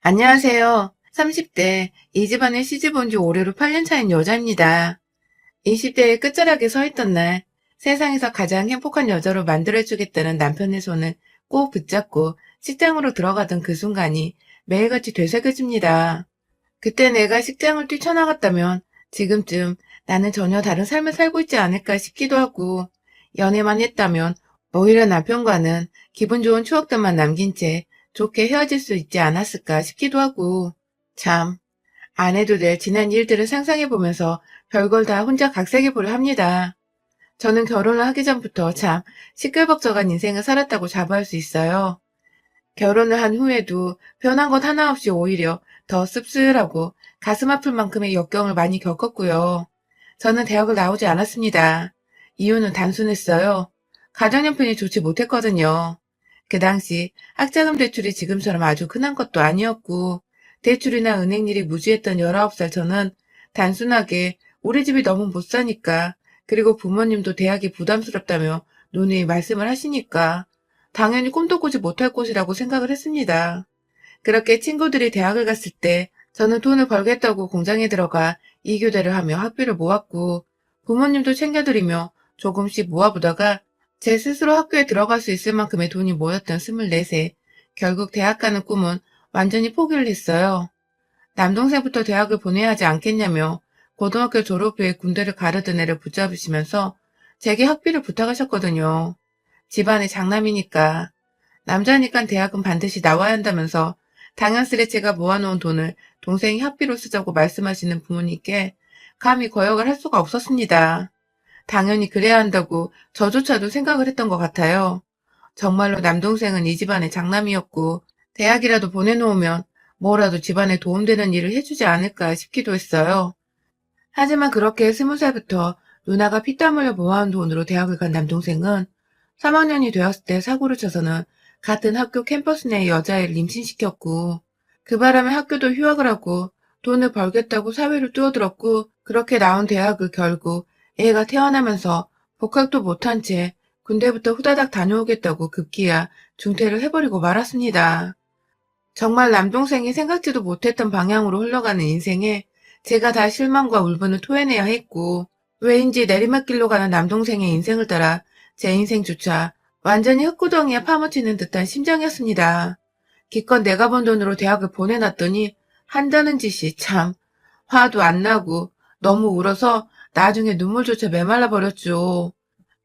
안녕하세요. 30대 이 집안에 시집 온 지 올해로 8년 차인 여자입니다. 20대의 끝자락에 서 있던 날 세상에서 가장 행복한 여자로 만들어주겠다는 남편의 손을 꼭 붙잡고 식장으로 들어가던 그 순간이 매일같이 되새겨집니다. 그때 내가 식장을 뛰쳐나갔다면 지금쯤 나는 전혀 다른 삶을 살고 있지 않을까 싶기도 하고, 연애만 했다면 오히려 남편과는 기분 좋은 추억들만 남긴 채 좋게 헤어질 수 있지 않았을까 싶기도 하고, 참, 안 해도 될 지난 일들을 상상해보면서 별걸 다 혼자 각색해보려 합니다. 저는 결혼을 하기 전부터 참 시끌벅적한 인생을 살았다고 자부할 수 있어요. 결혼을 한 후에도 변한 것 하나 없이 오히려 더 씁쓸하고 가슴 아플 만큼의 역경을 많이 겪었고요. 저는 대학을 나오지 않았습니다. 이유는 단순했어요. 가정형편이 좋지 못했거든요. 그 당시 학자금 대출이 지금처럼 아주 흔한 것도 아니었고, 대출이나 은행일이 무지했던 19살 저는 단순하게 우리 집이 너무 못 사니까, 그리고 부모님도 대학이 부담스럽다며 누누이 말씀을 하시니까 당연히 꿈도 꾸지 못할 곳이라고 생각을 했습니다. 그렇게 친구들이 대학을 갔을 때 저는 돈을 벌겠다고 공장에 들어가 2교대를 하며 학비를 모았고, 부모님도 챙겨드리며 조금씩 모아보다가 제 스스로 학교에 들어갈 수 있을 만큼의 돈이 모였던 24세, 결국 대학 가는 꿈은 완전히 포기를 했어요. 남동생부터 대학을 보내야 하지 않겠냐며 고등학교 졸업 후에 군대를 가르던 애를 붙잡으시면서 제게 학비를 부탁하셨거든요. 집안의 장남이니까, 남자니까 대학은 반드시 나와야 한다면서 당연스레 제가 모아놓은 돈을 동생이 학비로 쓰자고 말씀하시는 부모님께 감히 거역을 할 수가 없었습니다. 당연히 그래야 한다고 저조차도 생각을 했던 것 같아요. 정말로 남동생은 이 집안의 장남이었고 대학이라도 보내놓으면 뭐라도 집안에 도움되는 일을 해주지 않을까 싶기도 했어요. 하지만 그렇게 20살부터 누나가 피땀 흘려 모아온 돈으로 대학을 간 남동생은 3학년이 되었을 때 사고를 쳐서는 같은 학교 캠퍼스 내 여자애를 임신시켰고, 그 바람에 학교도 휴학을 하고 돈을 벌겠다고 사회로 뛰어들었고, 그렇게 나온 대학을 결국 애가 태어나면서 복학도 못한 채 군대부터 후다닥 다녀오겠다고 급기야 중퇴를 해버리고 말았습니다. 정말 남동생이 생각지도 못했던 방향으로 흘러가는 인생에 제가 다 실망과 울분을 토해내야 했고, 왜인지 내리막길로 가는 남동생의 인생을 따라 제 인생조차 완전히 흙구덩이에 파묻히는 듯한 심정이었습니다. 기껏 내가 번 돈으로 대학을 보내놨더니 한다는 짓이 참 화도 안 나고 너무 울어서 나중에 눈물조차 메말라 버렸죠.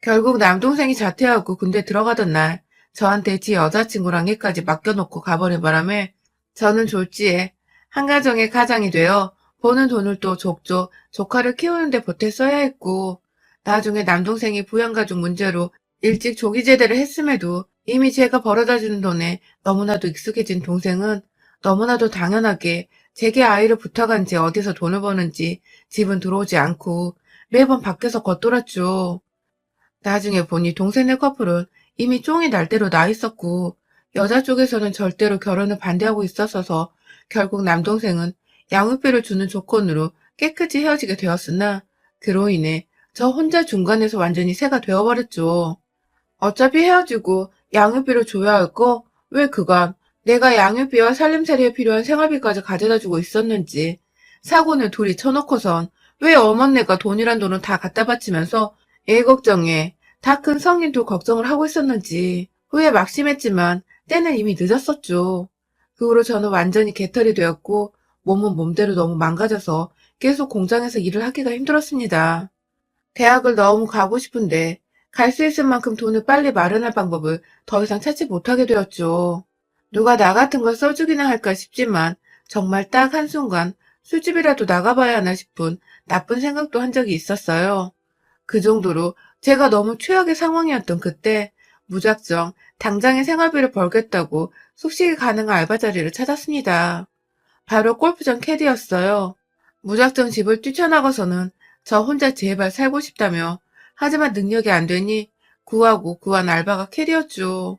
결국 남동생이 자퇴하고 군대 들어가던 날 저한테 지 여자친구랑 애까지 맡겨놓고 가버린 바람에 저는 졸지에 한가정의 가장이 되어 버는 돈을 또 족족 조카를 키우는데 보태 써야 했고, 나중에 남동생이 부양가족 문제로 일찍 조기 제대를 했음에도 이미 제가 벌어다주는 돈에 너무나도 익숙해진 동생은 너무나도 당연하게 제게 아이를 부탁한 지 어디서 돈을 버는지 집은 들어오지 않고 매번 밖에서 겉돌았죠. 나중에 보니 동생네 커플은 이미 쫑이 날 대로 나 있었고, 여자 쪽에서는 절대로 결혼을 반대하고 있었어서 결국 남동생은 양육비를 주는 조건으로 깨끗이 헤어지게 되었으나, 그로 인해 저 혼자 중간에서 완전히 새가 되어버렸죠. 어차피 헤어지고 양육비를 줘야 할 거 왜 그간 내가 양육비와 살림살이에 필요한 생활비까지 가져다주고 있었는지, 사고는 둘이 쳐놓고선 왜 어머니가 돈이란 돈은 다 갖다 바치면서 애 걱정에 다 큰 성인 둘 걱정을 하고 있었는지 후회 막심했지만 때는 이미 늦었었죠. 그 후로 저는 완전히 개털이 되었고 몸은 몸대로 너무 망가져서 계속 공장에서 일을 하기가 힘들었습니다. 대학을 너무 가고 싶은데 갈 수 있을 만큼 돈을 빨리 마련할 방법을 더 이상 찾지 못하게 되었죠. 누가 나 같은 걸 써주기나 할까 싶지만 정말 딱 한순간 술집이라도 나가봐야 하나 싶은 나쁜 생각도 한 적이 있었어요. 그 정도로 제가 너무 최악의 상황이었던 그때 무작정 당장의 생활비를 벌겠다고 숙식이 가능한 알바 자리를 찾았습니다. 바로 골프장 캐디였어요. 무작정 집을 뛰쳐나가서는 저 혼자 제발 살고 싶다며, 하지만 능력이 안 되니 구하고 구한 알바가 캐디였죠.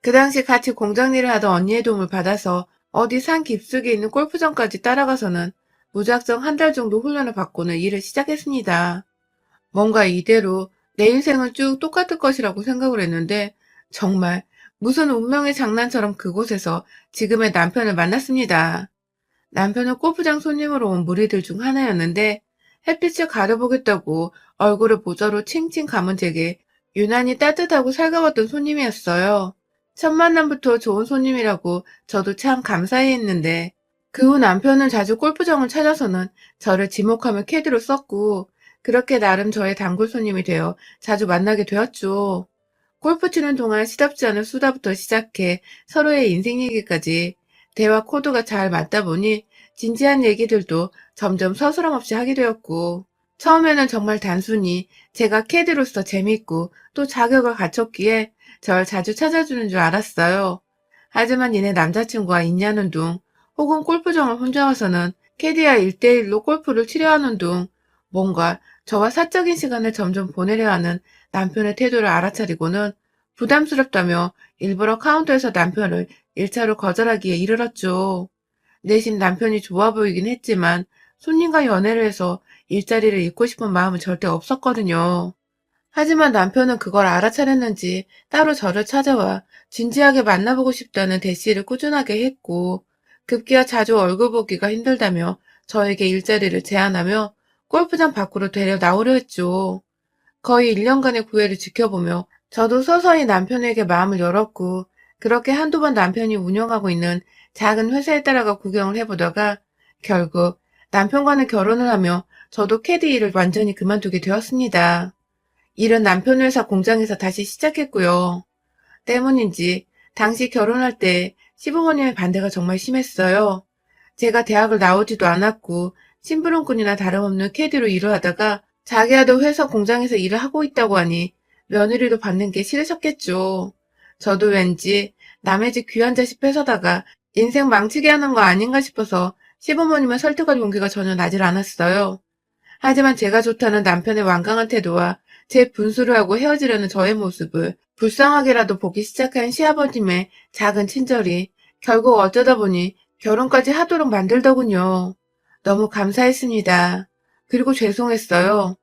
그 당시 같이 공장 일을 하던 언니의 도움을 받아서 어디 산 깊숙이 있는 골프장까지 따라가서는 무작정 한 달 정도 훈련을 받고는 일을 시작했습니다. 뭔가 이대로 내 인생은 쭉 똑같을 것이라고 생각을 했는데 정말 무슨 운명의 장난처럼 그곳에서 지금의 남편을 만났습니다. 남편은 골프장 손님으로 온 무리들 중 하나였는데 햇빛을 가려보겠다고 얼굴을 모자로 칭칭 감은 제게 유난히 따뜻하고 살가웠던 손님이었어요. 첫 만남부터 좋은 손님이라고 저도 참 감사해 했는데 그 후 남편은 자주 골프장을 찾아서는 저를 지목하며 캐디로 썼고 그렇게 나름 저의 단골 손님이 되어 자주 만나게 되었죠. 골프 치는 동안 시답지 않은 수다부터 시작해 서로의 인생 얘기까지 대화 코드가 잘 맞다 보니 진지한 얘기들도 점점 서스럼 없이 하게 되었고 처음에는 정말 단순히 제가 캐디로서 재미있고 또 자격을 갖췄기에 절 자주 찾아주는 줄 알았어요. 하지만 이내 남자친구와 있냐는 둥 혹은 골프장을 혼자 와서는 캐디와 1대1로 골프를 치려 하는 둥 뭔가 저와 사적인 시간을 점점 보내려 하는 남편의 태도를 알아차리고는 부담스럽다며 일부러 카운터에서 남편을 1차로 거절하기에 이르렀죠. 내심 남편이 좋아 보이긴 했지만 손님과 연애를 해서 일자리를 잃고 싶은 마음은 절대 없었거든요. 하지만 남편은 그걸 알아차렸는지 따로 저를 찾아와 진지하게 만나보고 싶다는 대시를 꾸준하게 했고 급기야 자주 얼굴 보기가 힘들다며 저에게 일자리를 제안하며 골프장 밖으로 데려 나오려 했죠. 거의 1년간의 구애를 지켜보며 저도 서서히 남편에게 마음을 열었고 그렇게 한두 번 남편이 운영하고 있는 작은 회사에 따라가 구경을 해보다가 결국 남편과는 결혼을 하며 저도 캐디 일을 완전히 그만두게 되었습니다. 일은 남편 회사 공장에서 다시 시작했고요. 때문인지 당시 결혼할 때 시부모님의 반대가 정말 심했어요. 제가 대학을 나오지도 않았고 심부름꾼이나 다름없는 캐디로 일을 하다가 자기야도 회사 공장에서 일을 하고 있다고 하니 며느리도 받는 게 싫으셨겠죠. 저도 왠지 남의 집 귀한 자식 뺏어다가 인생 망치게 하는 거 아닌가 싶어서 시부모님을 설득할 용기가 전혀 나질 않았어요. 하지만 제가 좋다는 남편의 완강한 태도와 제 분수를 하고 헤어지려는 저의 모습을 불쌍하게라도 보기 시작한 시아버님의 작은 친절이 결국 어쩌다 보니 결혼까지 하도록 만들더군요. 너무 감사했습니다. 그리고 죄송했어요.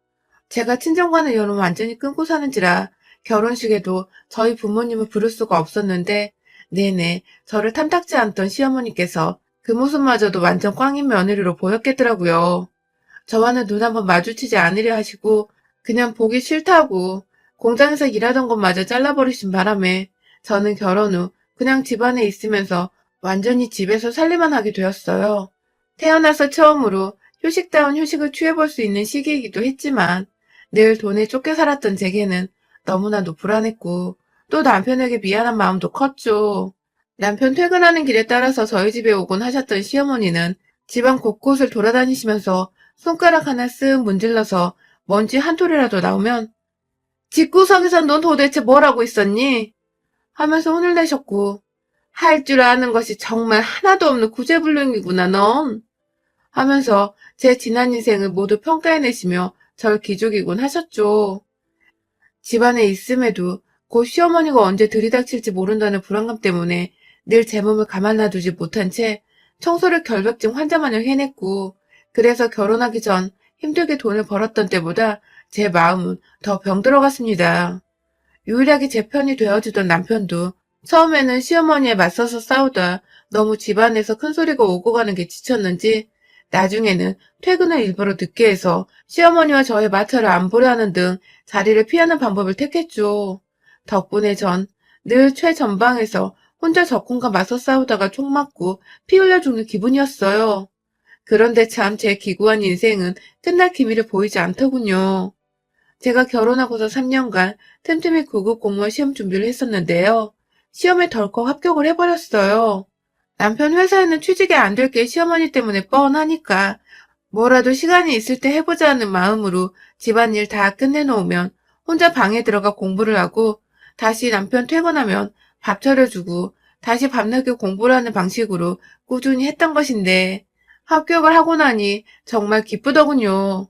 제가 친정과는 연을 완전히 끊고 사는지라 결혼식에도 저희 부모님을 부를 수가 없었는데 내내 저를 탐탁지 않던 시어머니께서 그 모습마저도 완전 꽝인 며느리로 보였겠더라고요. 저와는 눈 한번 마주치지 않으려 하시고 그냥 보기 싫다고 공장에서 일하던 것마저 잘라버리신 바람에 저는 결혼 후 그냥 집안에 있으면서 완전히 집에서 살림만 하게 되었어요. 태어나서 처음으로 휴식다운 휴식을 취해볼 수 있는 시기이기도 했지만 늘 돈에 쫓겨 살았던 제게는 너무나도 불안했고 또 남편에게 미안한 마음도 컸죠. 남편 퇴근하는 길에 따라서 저희 집에 오곤 하셨던 시어머니는 집안 곳곳을 돌아다니시면서 손가락 하나 쓱 문질러서 먼지 한 톨이라도 나오면 집구석에서 넌 도대체 뭘 하고 있었니? 하면서 혼을 내셨고 할 줄 아는 것이 정말 하나도 없는 구제불능이구나 넌 하면서 제 지난 인생을 모두 평가해내시며 절 기죽이곤 하셨죠. 집안에 있음에도 곧 시어머니가 언제 들이닥칠지 모른다는 불안감 때문에 늘 제 몸을 가만 놔두지 못한 채 청소를 결벽증 환자마냥 해냈고 그래서 결혼하기 전 힘들게 돈을 벌었던 때보다 제 마음은 더 병들어갔습니다. 유일하게 제 편이 되어주던 남편도 처음에는 시어머니에 맞서서 싸우다 너무 집안에서 큰소리가 오고 가는 게 지쳤는지 나중에는 퇴근을 일부러 늦게 해서 시어머니와 저의 마찰을 안 보려 하는 등 자리를 피하는 방법을 택했죠. 덕분에 전 늘 최전방에서 혼자 적군과 맞서 싸우다가 총 맞고 피 흘려 죽는 기분이었어요. 그런데 참 제 기구한 인생은 끝날 기미를 보이지 않더군요. 제가 결혼하고서 3년간 틈틈이 9급 공무원 시험 준비를 했었는데요. 시험에 덜컥 합격을 해버렸어요. 남편 회사에는 취직이 안 될 게 시어머니 때문에 뻔하니까 뭐라도 시간이 있을 때 해보자는 마음으로 집안일 다 끝내놓으면 혼자 방에 들어가 공부를 하고 다시 남편 퇴근하면 밥 차려주고 다시 밤늦게 공부를 하는 방식으로 꾸준히 했던 것인데 합격을 하고 나니 정말 기쁘더군요.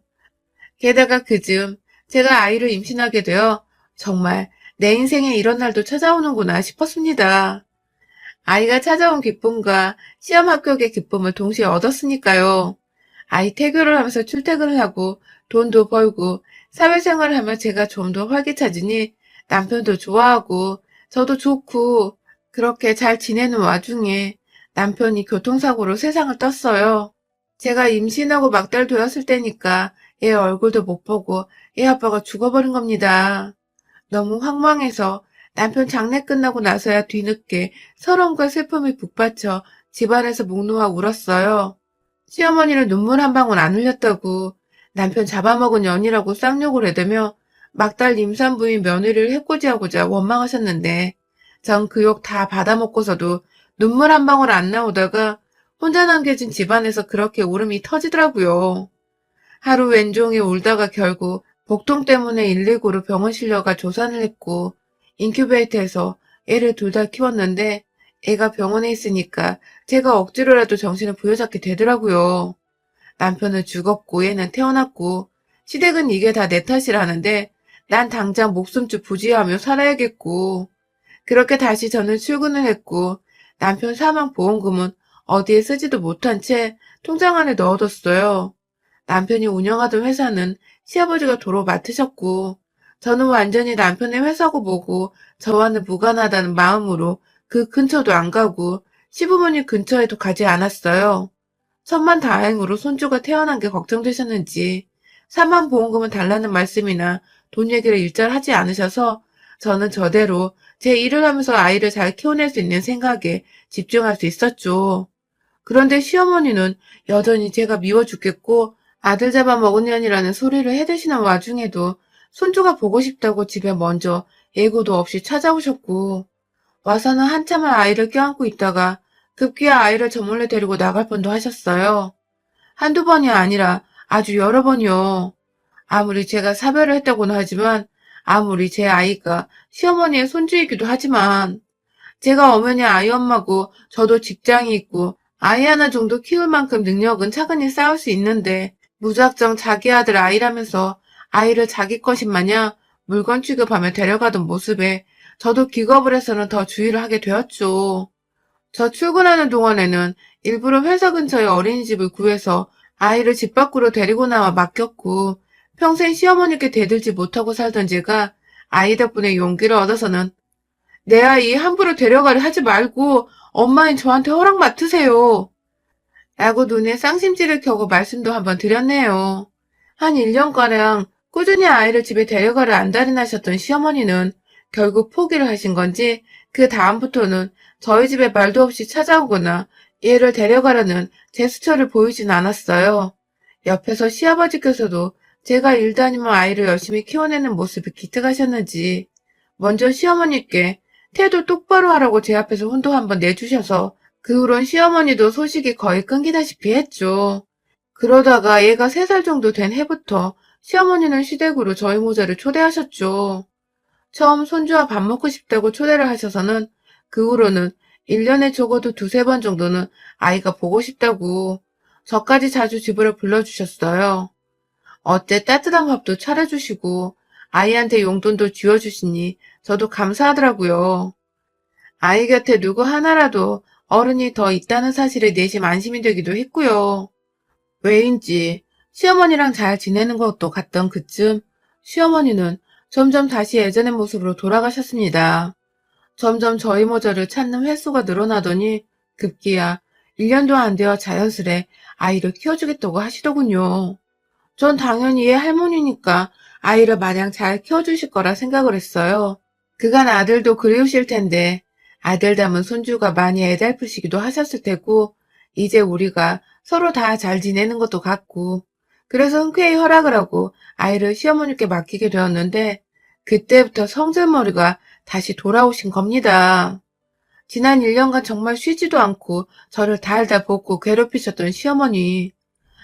게다가 그즈음 제가 아이를 임신하게 되어 정말 내 인생에 이런 날도 찾아오는구나 싶었습니다. 아이가 찾아온 기쁨과 시험 합격의 기쁨을 동시에 얻었으니까요. 아이 태교를 하면서 출퇴근을 하고 돈도 벌고 사회생활을 하며 제가 좀 더 활기차지니 남편도 좋아하고 저도 좋고 그렇게 잘 지내는 와중에 남편이 교통사고로 세상을 떴어요. 제가 임신하고 막달되었을 때니까 애 얼굴도 못 보고 애 아빠가 죽어버린 겁니다. 너무 황망해서 남편 장례 끝나고 나서야 뒤늦게 서러움과 슬픔이 북받쳐 집안에서 목 놓아 울었어요. 시어머니는 눈물 한 방울 안 흘렸다고 남편 잡아먹은 년이라고 쌍욕을 해대며 막달 임산부인 며느리를 해코지하고자 원망하셨는데 전 그 욕 다 받아먹고서도 눈물 한 방울 안 나오다가 혼자 남겨진 집안에서 그렇게 울음이 터지더라고요. 하루 왼종일 울다가 결국 복통 때문에 119로 병원 실려가 조산을 했고 인큐베이터에서 애를 둘 다 키웠는데 애가 병원에 있으니까 제가 억지로라도 정신을 부여잡게 되더라고요. 남편은 죽었고 얘는 태어났고 시댁은 이게 다 내 탓이라는데 난 당장 목숨줄 부지하며 살아야겠고 그렇게 다시 저는 출근을 했고 남편 사망 보험금은 어디에 쓰지도 못한 채 통장 안에 넣어뒀어요. 남편이 운영하던 회사는 시아버지가 도로 맡으셨고 저는 완전히 남편의 회사고 뭐고 저와는 무관하다는 마음으로 그 근처도 안 가고 시부모님 근처에도 가지 않았어요. 천만다행으로 손주가 태어난 게 걱정되셨는지 사망보험금은 달라는 말씀이나 돈 얘기를 일절 하지 않으셔서 저는 저대로 제 일을 하면서 아이를 잘 키워낼 수 있는 생각에 집중할 수 있었죠. 그런데 시어머니는 여전히 제가 미워 죽겠고 아들 잡아먹은 년이라는 소리를 해대시는 와중에도 손주가 보고 싶다고 집에 먼저 예고도 없이 찾아오셨고 와서는 한참을 아이를 껴안고 있다가 급기야 아이를 저 몰래 데리고 나갈 뻔도 하셨어요. 한두 번이 아니라 아주 여러 번이요. 아무리 제가 사별을 했다고는 하지만 아무리 제 아이가 시어머니의 손주이기도 하지만 제가 엄연히 아이 엄마고 저도 직장이 있고 아이 하나 정도 키울 만큼 능력은 차근히 쌓을 수 있는데 무작정 자기 아들 아이라면서 아이를 자기 것인 마냥 물건 취급하며 데려가던 모습에 저도 기겁을 해서는 더 주의를 하게 되었죠. 저 출근하는 동안에는 일부러 회사 근처에 어린이집을 구해서 아이를 집 밖으로 데리고 나와 맡겼고 평생 시어머니께 대들지 못하고 살던 제가 아이 덕분에 용기를 얻어서는 내 아이 함부로 데려가려 하지 말고 엄마인 저한테 허락 맡으세요. 라고 눈에 쌍심지를 켜고 말씀도 한번 드렸네요. 한 1년가량 꾸준히 아이를 집에 데려가려 안달이 나셨던 시어머니는 결국 포기를 하신 건지 그 다음부터는 저희 집에 말도 없이 찾아오거나 얘를 데려가려는 제스처를 보이진 않았어요. 옆에서 시아버지께서도 제가 일 다니며 아이를 열심히 키워내는 모습이 기특하셨는지 먼저 시어머니께 태도 똑바로 하라고 제 앞에서 혼도 한번 내주셔서 그 후론 시어머니도 소식이 거의 끊기다시피 했죠. 그러다가 얘가 3살 정도 된 해부터 시어머니는 시댁으로 저희 모자를 초대하셨죠. 처음 손주와 밥 먹고 싶다고 초대를 하셔서는 그 후로는 1년에 적어도 2~3번 정도는 아이가 보고 싶다고 저까지 자주 집으로 불러주셨어요. 어째 따뜻한 밥도 차려주시고 아이한테 용돈도 쥐어주시니 저도 감사하더라고요. 아이 곁에 누구 하나라도 어른이 더 있다는 사실에 내심 안심이 되기도 했고요. 왜인지 시어머니랑 잘 지내는 것도 같던 그쯤 시어머니는 점점 다시 예전의 모습으로 돌아가셨습니다. 점점 저희 모자를 찾는 횟수가 늘어나더니 급기야 1년도 안 되어 자연스레 아이를 키워주겠다고 하시더군요. 전 당연히 얘 할머니니까 아이를 마냥 잘 키워주실 거라 생각을 했어요. 그간 아들도 그리우실 텐데 아들 닮은 손주가 많이 애달프시기도 하셨을 테고 이제 우리가 서로 다 잘 지내는 것도 같고 그래서 흔쾌히 허락을 하고 아이를 시어머니께 맡기게 되었는데 그때부터 성질머리가 다시 돌아오신 겁니다. 지난 1년간 정말 쉬지도 않고 저를 달달 볶고 괴롭히셨던 시어머니.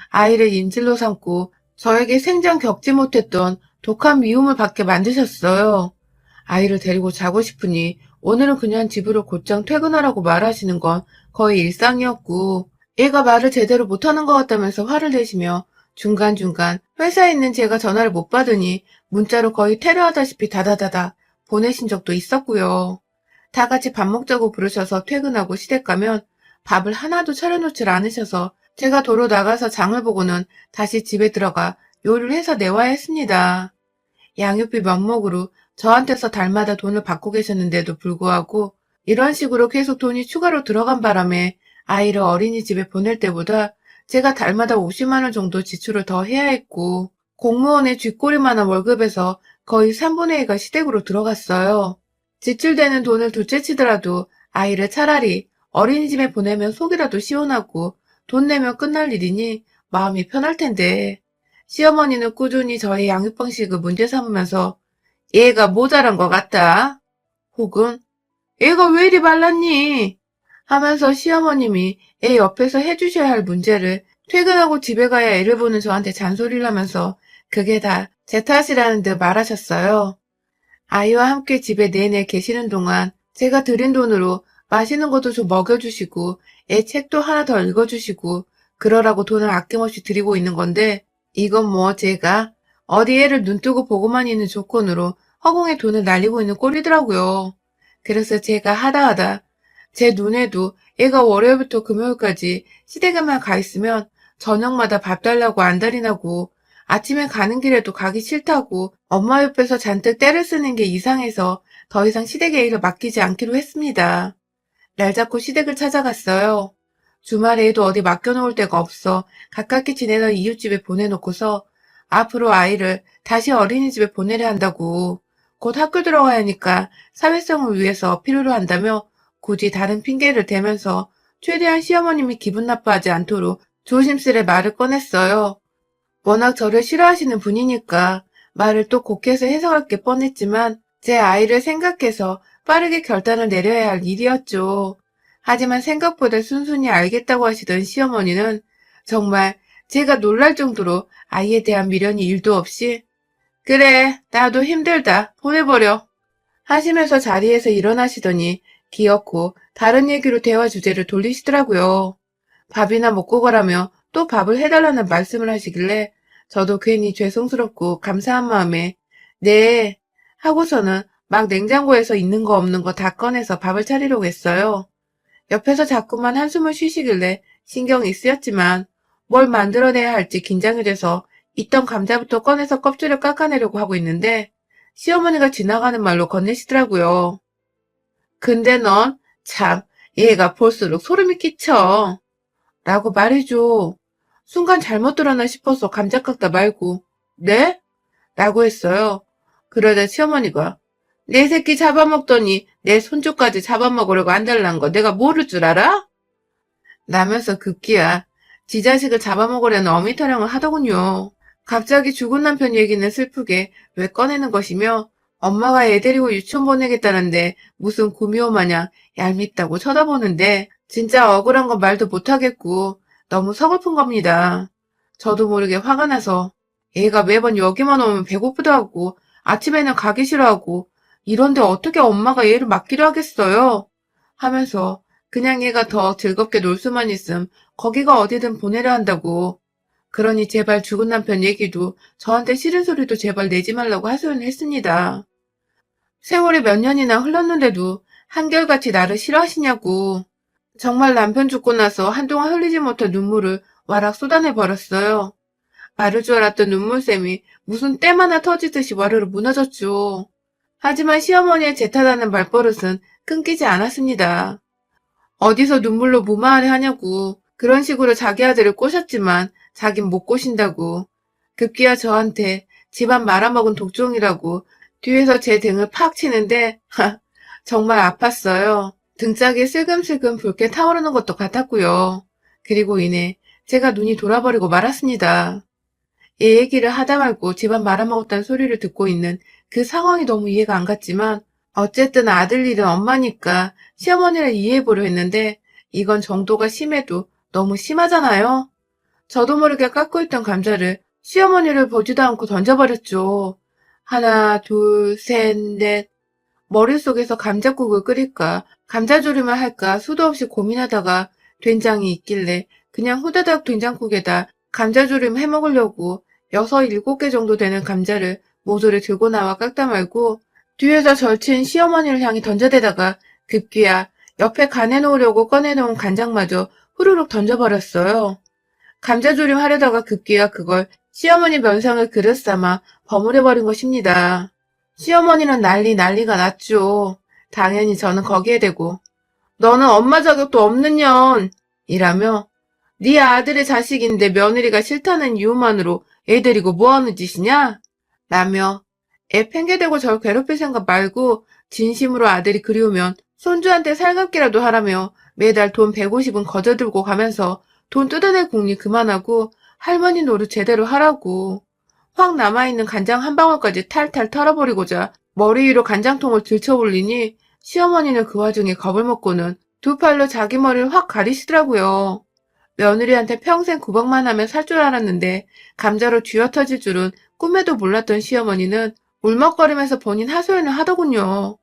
아이를 인질로 삼고 저에게 생전 겪지 못했던 독한 미움을 받게 만드셨어요. 아이를 데리고 자고 싶으니 오늘은 그냥 집으로 곧장 퇴근하라고 말하시는 건 거의 일상이었고 얘가 말을 제대로 못하는 것 같다면서 화를 내시며 중간중간 회사에 있는 제가 전화를 못 받으니 문자로 거의 테러하다시피 다다다다 보내신 적도 있었고요. 다 같이 밥 먹자고 부르셔서 퇴근하고 시댁 가면 밥을 하나도 차려놓질 않으셔서 제가 도로 나가서 장을 보고는 다시 집에 들어가 요리를 해서 내와야 했습니다. 양육비 명목으로 저한테서 달마다 돈을 받고 계셨는데도 불구하고 이런 식으로 계속 돈이 추가로 들어간 바람에 아이를 어린이집에 보낼 때보다 제가 달마다 50만 원 정도 지출을 더 해야 했고 공무원의 쥐꼬리만한 월급에서 거의 3분의 2가 시댁으로 들어갔어요. 지출되는 돈을 둘째치더라도 아이를 차라리 어린이집에 보내면 속이라도 시원하고 돈 내면 끝날 일이니 마음이 편할 텐데 시어머니는 꾸준히 저의 양육 방식을 문제 삼으면서 얘가 모자란 것 같다. 혹은 얘가 왜 이리 말랐니? 하면서 시어머님이 애 옆에서 해주셔야 할 문제를 퇴근하고 집에 가야 애를 보는 저한테 잔소리를 하면서 그게 다 제 탓이라는 듯 말하셨어요. 아이와 함께 집에 내내 계시는 동안 제가 드린 돈으로 맛있는 것도 좀 먹여주시고 애 책도 하나 더 읽어주시고 그러라고 돈을 아낌없이 드리고 있는 건데 이건 뭐 제가 어디 애를 눈뜨고 보고만 있는 조건으로 허공에 돈을 날리고 있는 꼴이더라고요. 그래서 제가 하다 제 눈에도 애가 월요일부터 금요일까지 시댁에만 가 있으면 저녁마다 밥 달라고 안달이 나고 아침에 가는 길에도 가기 싫다고 엄마 옆에서 잔뜩 떼를 쓰는 게 이상해서 더 이상 시댁에 일을 맡기지 않기로 했습니다. 날 잡고 시댁을 찾아갔어요. 주말에도 어디 맡겨놓을 데가 없어 가깝게 지내던 이웃집에 보내놓고서 앞으로 아이를 다시 어린이집에 보내려 한다고 곧 학교 들어가야 하니까 사회성을 위해서 필요로 한다며 굳이 다른 핑계를 대면서 최대한 시어머님이 기분 나빠하지 않도록 조심스레 말을 꺼냈어요. 워낙 저를 싫어하시는 분이니까 말을 또 곡해서 해석할 게 뻔했지만 제 아이를 생각해서 빠르게 결단을 내려야 할 일이었죠. 하지만 생각보다 순순히 알겠다고 하시던 시어머니는 정말 제가 놀랄 정도로 아이에 대한 미련이 1도 없이 그래, 나도 힘들다. 보내버려. 하시면서 자리에서 일어나시더니 기어코 다른 얘기로 대화 주제를 돌리시더라고요. 밥이나 먹고 가라며 또 밥을 해달라는 말씀을 하시길래 저도 괜히 죄송스럽고 감사한 마음에 네 하고서는 막 냉장고에서 있는 거 없는 거 다 꺼내서 밥을 차리려고 했어요. 옆에서 자꾸만 한숨을 쉬시길래 신경이 쓰였지만 뭘 만들어내야 할지 긴장이 돼서 있던 감자부터 꺼내서 껍질을 깎아내려고 하고 있는데 시어머니가 지나가는 말로 건네시더라고요. 근데 넌 참 얘가 볼수록 소름이 끼쳐. 라고 말해줘. 순간 잘못 들었나 싶어서 감자 깎다 말고 네? 라고 했어요. 그러자 시어머니가 내 새끼 잡아먹더니 내 손주까지 잡아먹으려고 안달난 거 내가 모를 줄 알아? 라면서 급기야 지 자식을 잡아먹으려는 어미 타령을 하더군요. 갑자기 죽은 남편 얘기는 슬프게 왜 꺼내는 것이며 엄마가 애 데리고 유치원 보내겠다는데 무슨 구미호 마냥 얄밉다고 쳐다보는데 진짜 억울한 건 말도 못하겠고 너무 서글픈 겁니다. 저도 모르게 화가 나서 애가 매번 여기만 오면 배고프다 하고 아침에는 가기 싫어하고 이런데 어떻게 엄마가 얘를 맡기려 하겠어요? 하면서 그냥 얘가 더 즐겁게 놀 수만 있음 거기가 어디든 보내려 한다고. 그러니 제발 죽은 남편 얘기도 저한테 싫은 소리도 제발 내지 말라고 하소연을 했습니다. 세월이 몇 년이나 흘렀는데도 한결같이 나를 싫어하시냐고. 정말 남편 죽고 나서 한동안 흘리지 못한 눈물을 와락 쏟아내 버렸어요. 마를 줄 알았던 눈물샘이 무슨 댐 하나 터지듯이 와르르 무너졌죠. 하지만 시어머니의 제 탓하는 말버릇은 끊기지 않았습니다. 어디서 눈물로 무마하려 하냐고 그런 식으로 자기 아들을 꼬셨지만 자긴 못 꼬신다고 급기야 저한테 집안 말아먹은 독종이라고 뒤에서 제 등을 팍 치는데 정말 아팠어요. 등짝이 슬금슬금 붉게 타오르는 것도 같았고요. 그리고 이내 제가 눈이 돌아버리고 말았습니다. 얘 얘기를 하다 말고 집안 말아먹었다는 소리를 듣고 있는 그 상황이 너무 이해가 안 갔지만 어쨌든 아들 일은 엄마니까 시어머니를 이해해보려 했는데 이건 정도가 심해도 너무 심하잖아요. 저도 모르게 깎고 있던 감자를 시어머니를 보지도 않고 던져버렸죠. 하나, 둘, 셋, 넷. 머릿속에서 감자국을 끓일까, 감자조림을 할까 수도 없이 고민하다가 된장이 있길래 그냥 후다닥 된장국에다 감자조림 해먹으려고 6, 7개 정도 되는 감자를 모두를 들고 나와 깎다 말고 뒤에서 절친 시어머니를 향해 던져대다가 급기야 옆에 간해놓으려고 꺼내놓은 간장마저 후루룩 던져버렸어요. 감자조림 하려다가 급기야 그걸 시어머니 면상을 그릇 삼아 버무려버린 것입니다. 시어머니는 난리가 났죠. 당연히 저는 거기에 대고 너는 엄마 자격도 없는 년! 이라며 네 아들의 자식인데 며느리가 싫다는 이유만으로 애 데리고 뭐하는 짓이냐? 라며 애 팽개대고 절 괴롭힐 생각 말고 진심으로 아들이 그리우면 손주한테 살갑기라도 하라며 매달 돈 150은 거저들고 가면서 돈 뜯어낼 궁리 그만하고 할머니 노릇 제대로 하라고. 확 남아있는 간장 한 방울까지 탈탈 털어버리고자 머리 위로 간장통을 들쳐올리니 시어머니는 그 와중에 겁을 먹고는 두 팔로 자기 머리를 확 가리시더라고요. 며느리한테 평생 구박만 하며 살 줄 알았는데 감자로 쥐어 터질 줄은 꿈에도 몰랐던 시어머니는 울먹거리면서 본인 하소연을 하더군요.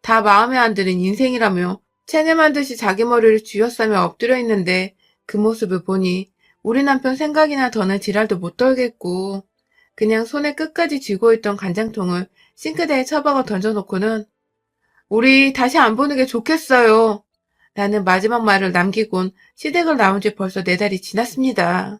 다 마음에 안 드는 인생이라며 체념한 듯이 자기 머리를 쥐어싸며 엎드려 있는데 그 모습을 보니 우리 남편 생각이나 더는 지랄도 못 떨겠고 그냥 손에 끝까지 쥐고 있던 간장통을 싱크대에 처박아 던져놓고는 우리 다시 안 보는 게 좋겠어요. 라는 마지막 말을 남기곤 시댁을 나온 지 벌써 4달이 지났습니다.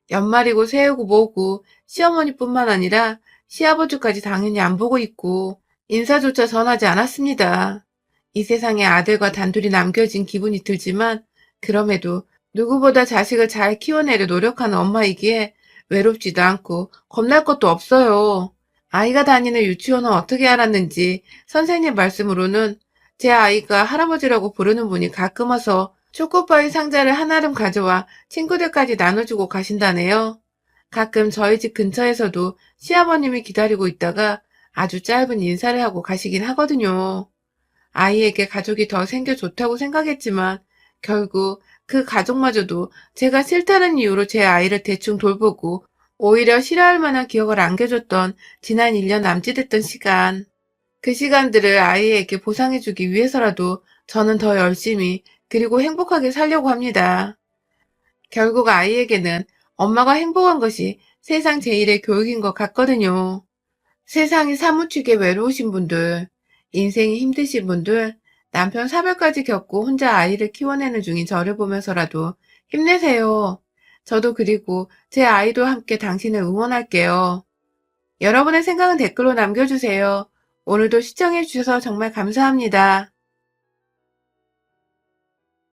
연말이고 새해고 뭐고 시어머니뿐만 아니라 시아버지까지 당연히 안 보고 있고 인사조차 전하지 않았습니다. 이 세상에 아들과 단둘이 남겨진 기분이 들지만 그럼에도 누구보다 자식을 잘 키워내려 노력하는 엄마이기에 외롭지도 않고 겁날 것도 없어요. 아이가 다니는 유치원은 어떻게 알았는지 선생님 말씀으로는 제 아이가 할아버지라고 부르는 분이 가끔 와서 초코파이 상자를 한아름 가져와 친구들까지 나눠주고 가신다네요. 가끔 저희 집 근처에서도 시아버님이 기다리고 있다가 아주 짧은 인사를 하고 가시긴 하거든요. 아이에게 가족이 더 생겨 좋다고 생각했지만 결국 그 가족마저도 제가 싫다는 이유로 제 아이를 대충 돌보고 오히려 싫어할 만한 기억을 안겨줬던 지난 1년 남짓했던 시간. 그 시간들을 아이에게 보상해주기 위해서라도 저는 더 열심히 그리고 행복하게 살려고 합니다. 결국 아이에게는 엄마가 행복한 것이 세상 제일의 교육인 것 같거든요. 세상이 사무치게 외로우신 분들, 인생이 힘드신 분들, 남편 사별까지 겪고 혼자 아이를 키워내는 중인 저를 보면서라도 힘내세요. 저도 그리고 제 아이도 함께 당신을 응원할게요. 여러분의 생각은 댓글로 남겨주세요. 오늘도 시청해주셔서 정말 감사합니다.